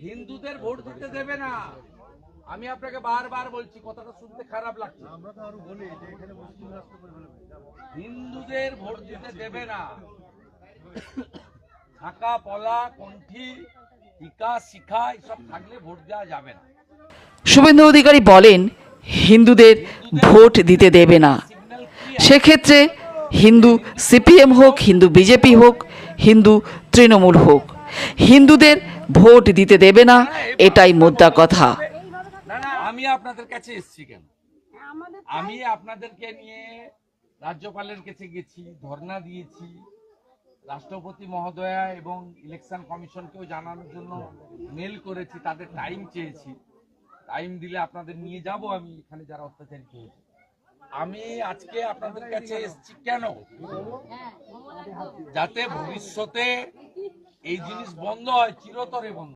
হিন্দুদের ভোট দিতে দেবে না। আমি আপনাকে বারবার বলছি, কথাটা শুনতে খারাপ লাগছে। হিন্দুদের ভোট দিতে দেবে না। থাকা পলা কণ্ঠি টিকা শিখা এসব থাকলে ভোট দেওয়া যাবে না। শুভেন্দু অধিকারী বলেন হিন্দুদের ভোট দিতে দেবে না। সেক্ষেত্রে হিন্দু সিপিএম হোক, হিন্দু বিজেপি হোক, হিন্দু তৃণমূল হোক, হিন্দুদের ভোট দিতে দেবে না, এটাই মোদ্দা কথা। আমি আপনাদের কাছে এসেছি কেন? আমি আপনাদেরকে নিয়ে রাজ্যপালের কাছে গেছি, ধর্ণা দিয়েছি, রাষ্ট্রপতি মহোদয়া এবং ইলেকশন কমিশনকেও জানানোর জন্য মেল করেছি, তাদের টাইম চেয়েছি। টাইম দিলে আপনাদের নিয়ে যাব আমি এখানে যারা অত্যাচারিত হয়েছে। আমি আজকে আপনাদের কাছে এসেছি কেন? যাতে ভবিষ্যতে এই জিনিস বন্ধ হয়, চিরতরে বন্ধ।